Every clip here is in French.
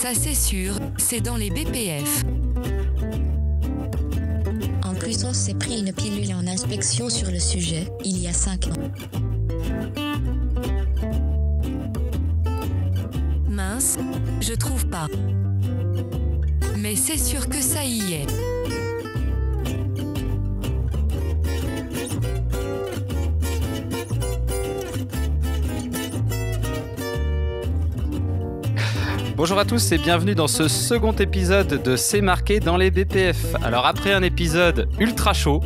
Ça c'est sûr, c'est dans les BPF. En plus, on s'est pris une pilule en inspection sur le sujet, il y a 5 ans. Mince, je trouve pas. Mais c'est sûr que ça y est. Bonjour à tous et bienvenue dans ce second épisode de C'est marqué dans les BPF. Alors après un épisode ultra chaud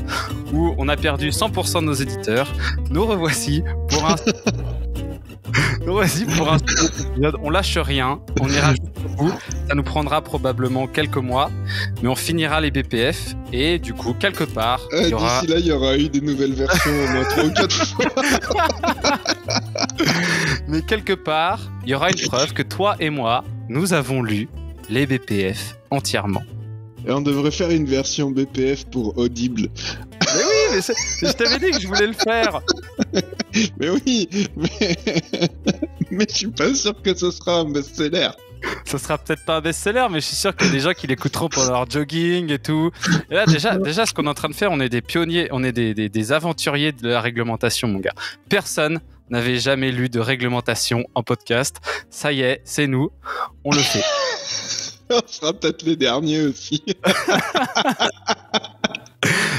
où on a perdu 100% de nos éditeurs, nous revoici pour un second épisode. On lâche rien, on ira jusqu'au bout. Ça nous prendra probablement quelques mois, mais on finira les BPF et du coup quelque part il y aura... D'ici là, il y aura eu des nouvelles versions au moins 3 ou 4 fois. Mais quelque part, il y aura une preuve que toi et moi, nous avons lu les BPF entièrement. Et on devrait faire une version BPF pour Audible. Mais oui, mais je t'avais dit que je voulais le faire. Mais oui, mais je suis pas sûr que ce sera un best-seller. Ça sera peut-être pas un best-seller, mais je suis sûr qu'il y a des gens qui l'écouteront pendant leur jogging et tout. Et là, déjà, ce qu'on est en train de faire, on est des pionniers, on est des aventuriers de la réglementation, mon gars. Personne n'avait jamais lu de réglementation en podcast. Ça y est, c'est nous, on le fait. On sera peut-être les derniers aussi.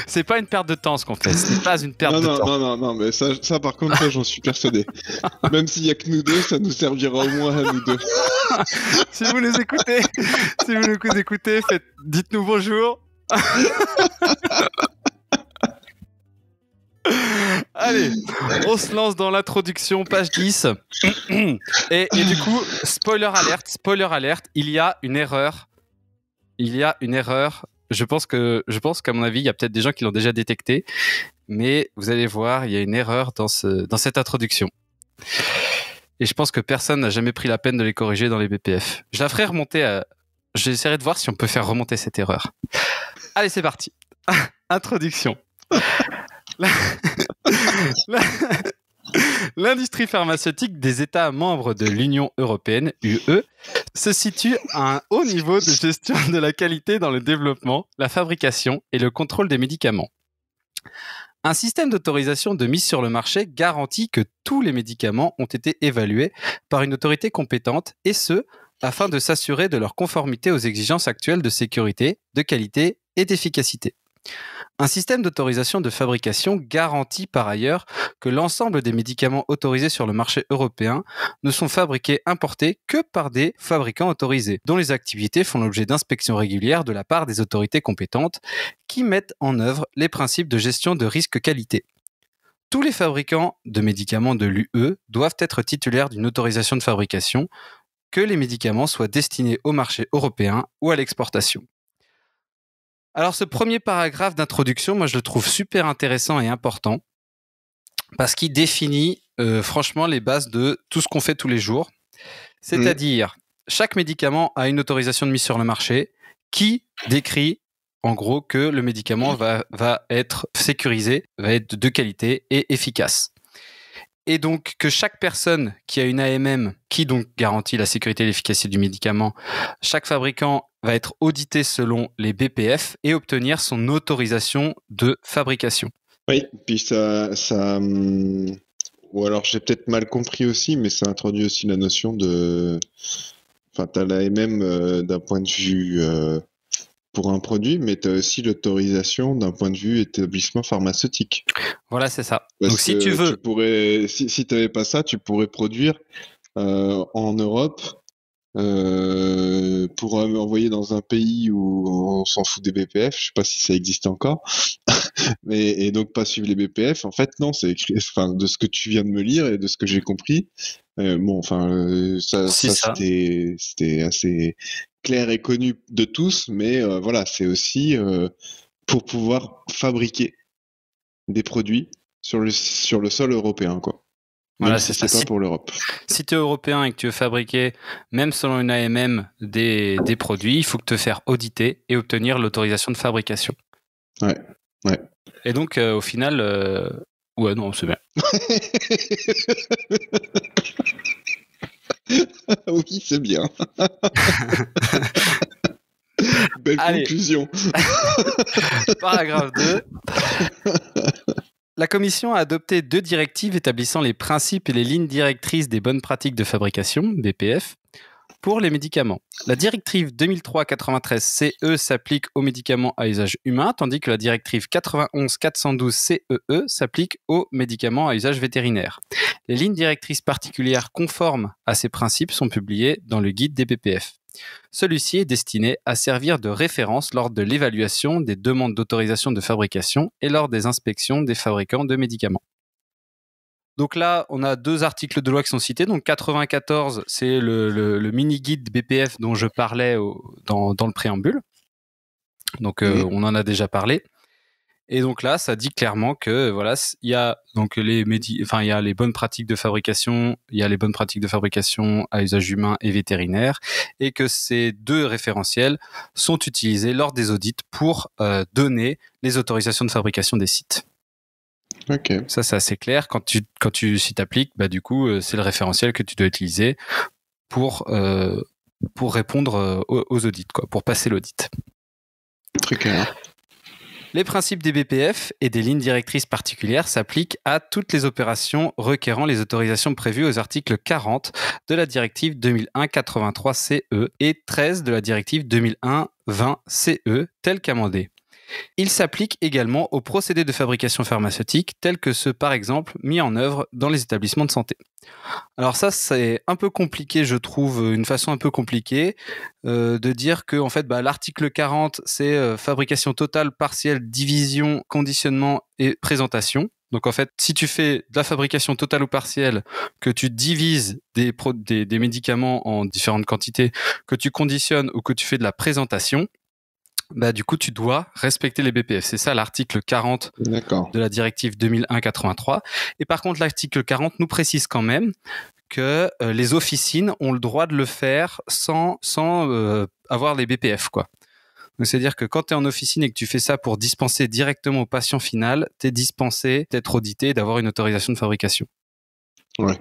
C'est pas une perte de temps ce qu'on fait, ce n'est pas une perte de temps. Non, mais ça par contre, ça, j'en suis persuadé. Même s'il y a que nous deux, ça nous servira au moins à nous deux. Si vous nous écoutez, dites-nous bonjour. Allez, on se lance dans l'introduction, page 10. Et du coup, spoiler alerte, il y a une erreur. Je pense qu'à mon avis, il y a peut-être des gens qui l'ont déjà détecté, mais vous allez voir, il y a une erreur dans cette introduction. Et je pense que personne n'a jamais pris la peine de les corriger dans les BPF. Je la ferai remonter j'essaierai de voir si on peut faire remonter cette erreur. Allez, c'est parti. Introduction. L'industrie pharmaceutique des États membres de l'Union européenne, UE, se situe à un haut niveau de gestion de la qualité dans le développement, la fabrication et le contrôle des médicaments. Un système d'autorisation de mise sur le marché garantit que tous les médicaments ont été évalués par une autorité compétente, et ce, afin de s'assurer de leur conformité aux exigences actuelles de sécurité, de qualité et d'efficacité. Un système d'autorisation de fabrication garantit par ailleurs que l'ensemble des médicaments autorisés sur le marché européen ne sont fabriqués, importés que par des fabricants autorisés, dont les activités font l'objet d'inspections régulières de la part des autorités compétentes qui mettent en œuvre les principes de gestion de risque qualité. Tous les fabricants de médicaments de l'UE doivent être titulaires d'une autorisation de fabrication, que les médicaments soient destinés au marché européen ou à l'exportation. Alors ce premier paragraphe d'introduction, moi je le trouve super intéressant et important parce qu'il définit franchement les bases de tout ce qu'on fait tous les jours. C'est-à-dire, chaque médicament a une autorisation de mise sur le marché qui décrit en gros que le médicament va être sécurisé, va être de qualité et efficace. Et donc que chaque personne qui a une AMM qui donc garantit la sécurité et l'efficacité du médicament, chaque fabricant va être audité selon les BPF et obtenir son autorisation de fabrication. Oui, puis ça ou alors j'ai peut-être mal compris aussi, mais ça introduit aussi la notion de... Enfin, t'as l'AMM d'un point de vue pour un produit, mais t'as aussi l'autorisation d'un point de vue établissement pharmaceutique. Voilà, c'est ça. Parce donc si tu veux... Si t'avais pas ça, tu pourrais produire en Europe pour envoyer dans un pays où on s'en fout des BPF, je sais pas si ça existe encore, et donc pas suivre les BPF. En fait, non, c'est écrit, enfin, de ce que tu viens de me lire et de ce que j'ai compris, c'était assez clair et connu de tous, mais voilà, c'est aussi pour pouvoir fabriquer des produits sur le sol européen, quoi. Voilà, même si c'est pas pour l'Europe. Si tu es européen et que tu veux fabriquer, même selon une AMM, des produits, il faut que te faire auditer et obtenir l'autorisation de fabrication. Ouais. Et donc, au final, ouais, non, c'est bien. Oui, c'est bien. Belle Allez. conclusion. Paragraphe 2. La Commission a adopté 2 directives établissant les principes et les lignes directrices des bonnes pratiques de fabrication, BPF, pour les médicaments. La directive 2003-93-CE s'applique aux médicaments à usage humain, tandis que la directive 91-412-CEE s'applique aux médicaments à usage vétérinaire. Les lignes directrices particulières conformes à ces principes sont publiées dans le guide des BPF. Celui-ci est destiné à servir de référence lors de l'évaluation des demandes d'autorisation de fabrication et lors des inspections des fabricants de médicaments. Donc là, on a 2 articles de loi qui sont cités. Donc 94, c'est le mini-guide BPF dont je parlais dans le préambule. Donc on en a déjà parlé. Et donc là, ça dit clairement que voilà, il y a donc il y a les bonnes pratiques de fabrication, il y a les bonnes pratiques de fabrication à usage humain et vétérinaire, et que ces 2 référentiels sont utilisés lors des audits pour donner les autorisations de fabrication des sites. Ok. Ça, c'est assez clair. Quand tu s'y t'appliques, bah du coup, c'est le référentiel que tu dois utiliser pour répondre aux audits, quoi, pour passer l'audit. Très clair. Les principes des BPF et des lignes directrices particulières s'appliquent à toutes les opérations requérant les autorisations prévues aux articles 40 de la directive 2001-83-CE et 13 de la directive 2001-20-CE, telles qu'amendées. Il s'applique également aux procédés de fabrication pharmaceutique tels que ceux, par exemple, mis en œuvre dans les établissements de santé. Alors ça, c'est un peu compliqué, je trouve, une façon un peu compliquée de dire que en fait, l'article 40, c'est fabrication totale, partielle, division, conditionnement et présentation. Donc en fait, si tu fais de la fabrication totale ou partielle, que tu divises des médicaments en différentes quantités, que tu conditionnes ou que tu fais de la présentation, du coup, tu dois respecter les BPF. C'est ça l'article 40 D'accord. de la directive 2001-83. Et par contre, l'article 40 nous précise quand même que les officines ont le droit de le faire sans avoir les BPF, quoi. Donc, c'est-à-dire que quand tu es en officine et que tu fais ça pour dispenser directement au patient final, tu es dispensé d'être audité et d'avoir une autorisation de fabrication. Ouais.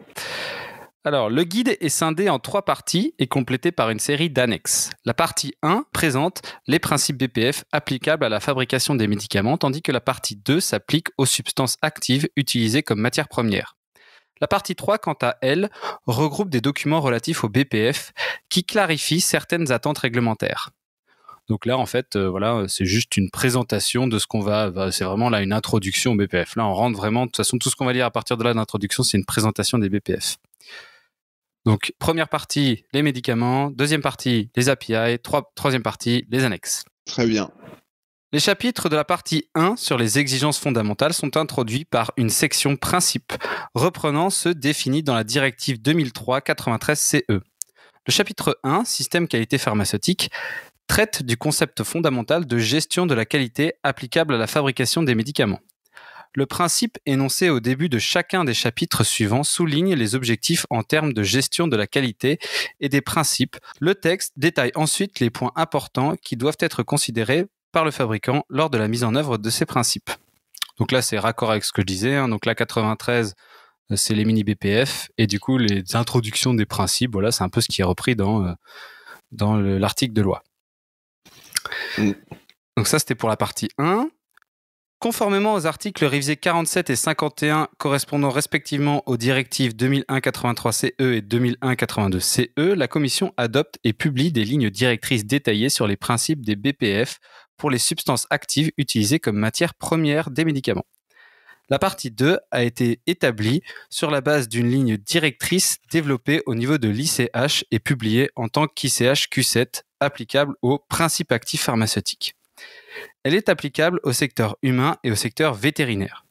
Alors, le guide est scindé en 3 parties et complété par une série d'annexes. La partie 1 présente les principes BPF applicables à la fabrication des médicaments, tandis que la partie 2 s'applique aux substances actives utilisées comme matière première. La partie 3, quant à elle, regroupe des documents relatifs au BPF qui clarifient certaines attentes réglementaires. Donc là, en fait, c'est juste une présentation de ce qu'on c'est vraiment là une introduction au BPF. Là, on rentre vraiment, de toute façon, tout ce qu'on va lire à partir de là d'introduction, c'est une présentation des BPF. Donc, première partie, les médicaments. Deuxième partie, les API. Troisième partie, les annexes. Très bien. Les chapitres de la partie 1 sur les exigences fondamentales sont introduits par une section principe, reprenant ceux définis dans la directive 2003-93-CE. Le chapitre 1, système qualité pharmaceutique, traite du concept fondamental de gestion de la qualité applicable à la fabrication des médicaments. Le principe énoncé au début de chacun des chapitres suivants souligne les objectifs en termes de gestion de la qualité et des principes. Le texte détaille ensuite les points importants qui doivent être considérés par le fabricant lors de la mise en œuvre de ces principes. Donc là, c'est raccord avec ce que je disais. Donc là, 93, c'est les mini BPF. Et du coup, les introductions des principes, voilà, c'est un peu ce qui est repris dans l'article de loi. Donc ça, c'était pour la partie 1. Conformément aux articles révisés 47 et 51 correspondant respectivement aux directives 2001-83-CE et 2001-82-CE, la Commission adopte et publie des lignes directrices détaillées sur les principes des BPF pour les substances actives utilisées comme matière première des médicaments. La partie 2 a été établie sur la base d'une ligne directrice développée au niveau de l'ICH et publiée en tant qu'ICH Q7, applicable aux principes actifs pharmaceutiques. Elle est applicable au secteur humain et au secteur vétérinaire.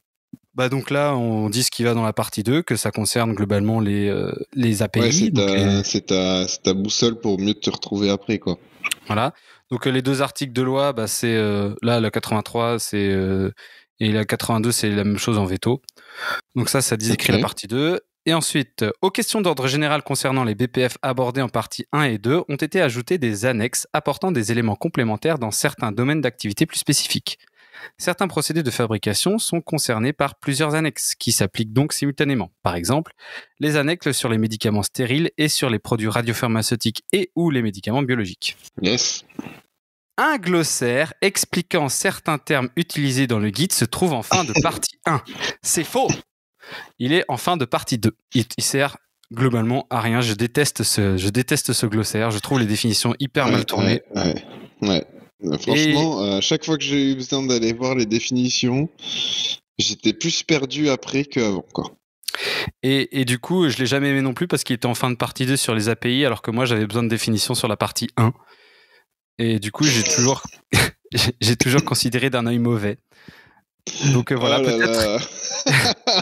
Donc là, on dit ce qui va dans la partie 2, que ça concerne globalement les API. Ouais, c'est ta boussole pour mieux te retrouver après, quoi. Voilà. Donc les 2 articles de loi, c'est là la 83, et la 82, c'est la même chose en veto. Donc ça décrit la partie 2. Et ensuite, aux questions d'ordre général concernant les BPF abordées en partie 1 et 2 ont été ajoutées des annexes apportant des éléments complémentaires dans certains domaines d'activité plus spécifiques. Certains procédés de fabrication sont concernés par plusieurs annexes qui s'appliquent donc simultanément. Par exemple, les annexes sur les médicaments stériles et sur les produits radiopharmaceutiques et ou les médicaments biologiques. Yes. Un glossaire expliquant certains termes utilisés dans le guide se trouve en fin de partie 1. C'est faux. Il est en fin de partie 2. Il sert globalement à rien. Je déteste ce glossaire. Je trouve les définitions hyper mal tournées. Ouais. Franchement, à chaque fois que j'ai eu besoin d'aller voir les définitions, j'étais plus perdu après qu'avant, quoi. Et du coup, je l'ai jamais aimé non plus parce qu'il était en fin de partie 2 sur les API, alors que moi, j'avais besoin de définitions sur la partie 1. Et du coup, j'ai toujours considéré d'un œil mauvais. Donc voilà,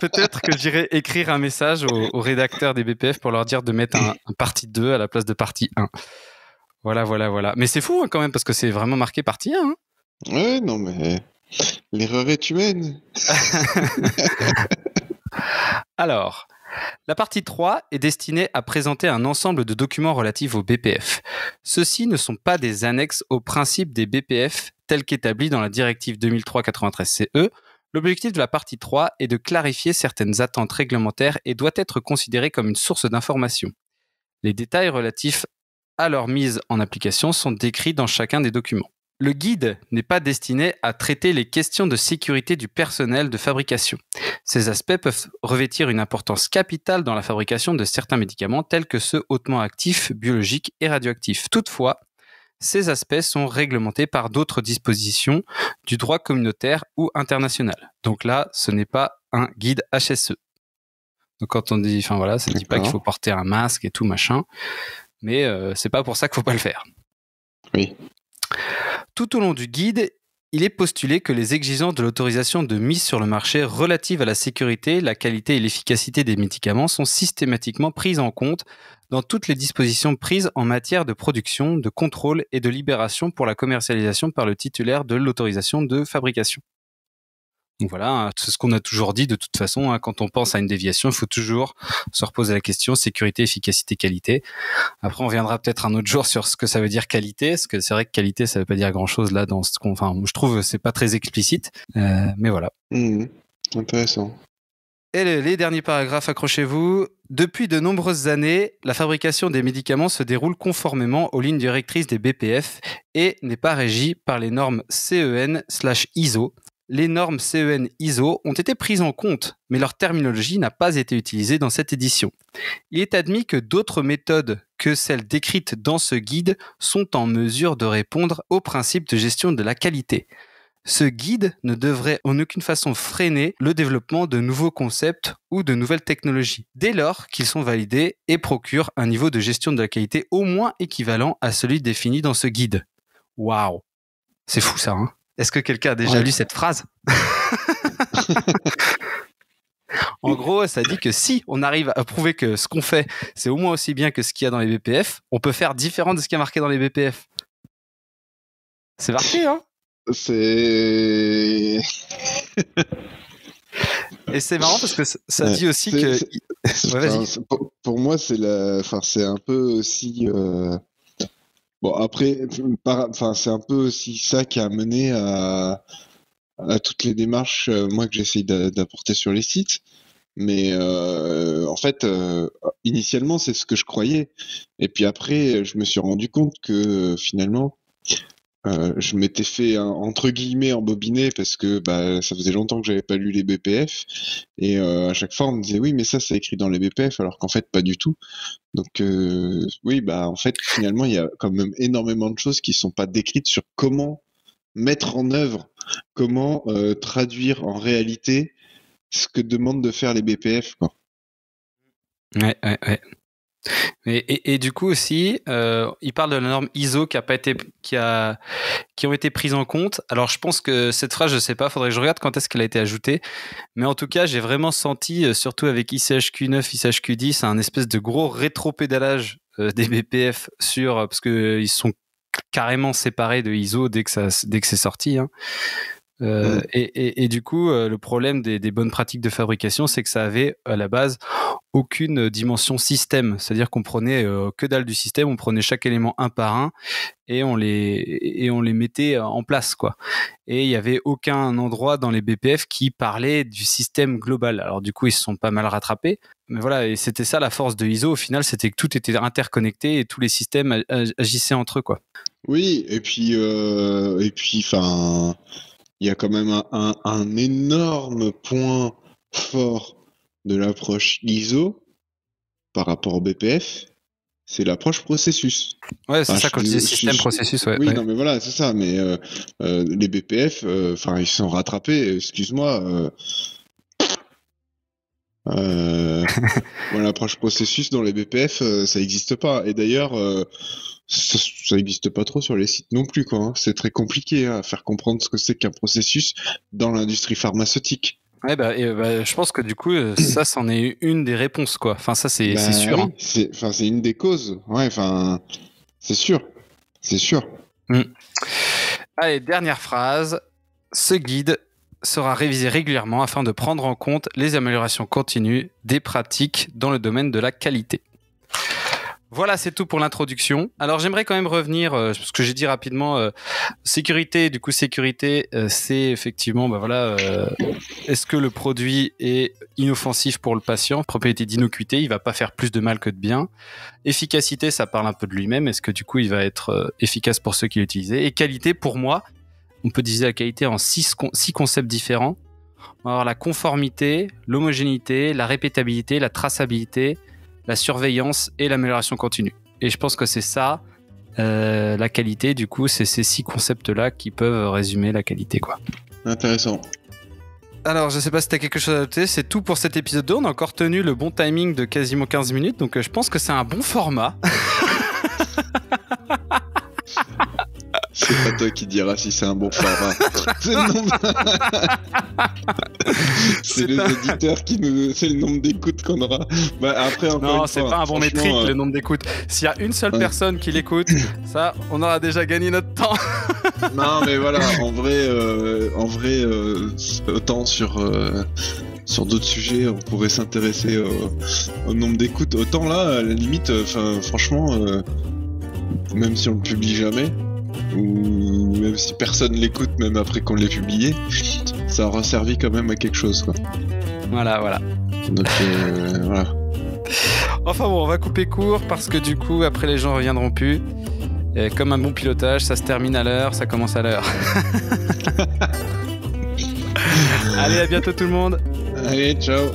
peut-être que j'irai écrire un message aux rédacteurs des BPF pour leur dire de mettre un partie 2 à la place de partie 1. Voilà. Mais c'est fou hein, quand même, parce que c'est vraiment marqué partie 1. Hein. Ouais, non mais l'erreur est humaine. Alors, la partie 3 est destinée à présenter un ensemble de documents relatifs au BPF. Ceux-ci ne sont pas des annexes aux principes des BPF tels qu'établis dans la directive 2003/93/CE. L'objectif de la partie 3 est de clarifier certaines attentes réglementaires et doit être considéré comme une source d'information. Les détails relatifs à leur mise en application sont décrits dans chacun des documents. Le guide n'est pas destiné à traiter les questions de sécurité du personnel de fabrication. Ces aspects peuvent revêtir une importance capitale dans la fabrication de certains médicaments tels que ceux hautement actifs, biologiques et radioactifs. Toutefois, ces aspects sont réglementés par d'autres dispositions du droit communautaire ou international. Donc là, ce n'est pas un guide HSE. Donc quand on dit, ça ne dit pas qu'il faut porter un masque et tout machin, mais c'est pas pour ça qu'il faut pas le faire. Oui. Tout au long du guide, il est postulé que les exigences de l'autorisation de mise sur le marché relatives à la sécurité, la qualité et l'efficacité des médicaments sont systématiquement prises en compte dans toutes les dispositions prises en matière de production, de contrôle et de libération pour la commercialisation par le titulaire de l'autorisation de fabrication. Donc voilà, c'est ce qu'on a toujours dit de toute façon, hein, quand on pense à une déviation, il faut toujours se reposer la question sécurité, efficacité, qualité. Après, on reviendra peut-être un autre jour sur ce que ça veut dire qualité, parce que c'est vrai que qualité, ça veut pas dire grand-chose là dans ce qu'on... Enfin, je trouve que c'est pas très explicite, mais voilà. Intéressant. Et les derniers paragraphes, accrochez-vous. Depuis de nombreuses années, la fabrication des médicaments se déroule conformément aux lignes directrices des BPF et n'est pas régie par les normes CEN/ISO. Les normes CEN-ISO ont été prises en compte, mais leur terminologie n'a pas été utilisée dans cette édition. Il est admis que d'autres méthodes que celles décrites dans ce guide sont en mesure de répondre aux principes de gestion de la qualité. Ce guide ne devrait en aucune façon freiner le développement de nouveaux concepts ou de nouvelles technologies, dès lors qu'ils sont validés et procurent un niveau de gestion de la qualité au moins équivalent à celui défini dans ce guide. Waouh, c'est fou ça, hein? Est-ce que quelqu'un a déjà lu cette phrase? En gros, ça dit que si on arrive à prouver que ce qu'on fait, c'est au moins aussi bien que ce qu'il y a dans les BPF, on peut faire différent de ce qui est marqué dans les BPF. C'est marqué, hein? C'est... Et c'est marrant parce que ça dit aussi que... Ouais, vas-y. Pour moi, c'est un peu aussi... Bon, après, c'est un peu aussi ça qui a mené à toutes les démarches, moi, que j'essaye d'apporter sur les sites. Mais en fait, initialement, c'est ce que je croyais. Et puis après, je me suis rendu compte que finalement, je m'étais fait entre guillemets embobiner parce que ça faisait longtemps que j'avais pas lu les BPF. Et à chaque fois, on me disait oui, mais ça, c'est écrit dans les BPF, alors qu'en fait, pas du tout. Donc oui, en fait, finalement, il y a quand même énormément de choses qui sont pas décrites sur comment mettre en œuvre, comment traduire en réalité ce que demandent de faire les BPF, quoi. Ouais. Et du coup aussi, il parle de la norme ISO qui ont été prises en compte. Alors je pense que cette phrase, je sais pas, faudrait que je regarde quand est-ce qu'elle a été ajoutée. Mais en tout cas, j'ai vraiment senti, surtout avec ICHQ9, ICHQ10, un espèce de gros rétropédalage des BPF parce que ils sont carrément séparés de ISO dès que c'est sorti. Hein. Et du coup, le problème des bonnes pratiques de fabrication, c'est que ça avait à la base aucune dimension système. C'est-à-dire qu'on prenait que dalle du système, on prenait chaque élément un par un et on les mettait en place, quoi. Et il y avait aucun endroit dans les BPF qui parlait du système global. Alors du coup, ils se sont pas mal rattrapés. Mais voilà, et c'était ça la force de ISO. Au final, c'était que tout était interconnecté et tous les systèmes agissaient entre eux, quoi. Oui, et puis, enfin, il y a quand même un énorme point fort de l'approche ISO par rapport au BPF, c'est l'approche processus. Ouais, c'est ça quand je disais système, processus, ouais. Oui, ouais. non, mais voilà, c'est ça. Mais les BPF, enfin, ils se sont rattrapés. Excuse-moi. L'approche processus dans les BPF, ça n'existe pas. Et d'ailleurs, ça n'existe pas trop sur les sites non plus, quoi. Hein. C'est très compliqué à faire comprendre ce que c'est qu'un processus dans l'industrie pharmaceutique. Ouais, je pense que du coup, ça, c'en est une des réponses, quoi. Enfin, ça, c'est sûr. Oui, hein. C'est une des causes. Ouais, enfin, c'est sûr. C'est sûr. Allez, dernière phrase. Ce guide sera révisé régulièrement afin de prendre en compte les améliorations continues des pratiques dans le domaine de la qualité. Voilà, c'est tout pour l'introduction. Alors, j'aimerais quand même revenir, parce que j'ai dit rapidement, sécurité. Du coup, sécurité, c'est effectivement, est-ce que le produit est inoffensif pour le patient? Propriété d'innocuité, il va pas faire plus de mal que de bien. Efficacité, ça parle un peu de lui-même. Est-ce que du coup, il va être efficace pour ceux qui l'utilisent? Et qualité, pour moi, on peut diviser la qualité en 6 concepts différents. On va avoir la conformité, l'homogénéité, la répétabilité, la traçabilité, la surveillance et l'amélioration continue. Et je pense que c'est ça, la qualité, du coup, c'est ces 6 concepts-là qui peuvent résumer la qualité, quoi. Intéressant. Alors, je sais pas si tu as quelque chose à noter, c'est tout pour cet épisode 2. On a encore tenu le bon timing de quasiment 15 minutes, donc je pense que c'est un bon format. C'est pas toi qui diras si c'est un bon format. C'est les auditeurs c'est le nombre d'écoutes qu'on aura. Après, non, c'est pas un bon métrique, le nombre d'écoutes. S'il y a une seule personne qui l'écoute, ça, on aura déjà gagné notre temps. Non, mais voilà, en vrai, autant sur d'autres sujets, on pourrait s'intéresser au nombre d'écoutes. Autant là, à la limite, franchement, même si on le publie jamais, ou même si personne l'écoute, même après qu'on l'ait publié, ça aura servi quand même à quelque chose, quoi. Voilà. Donc, voilà. Enfin bon, on va couper court parce que du coup, après, les gens reviendront plus. Et comme un bon pilotage, ça se termine à l'heure, ça commence à l'heure. Allez, à bientôt tout le monde. Allez, ciao.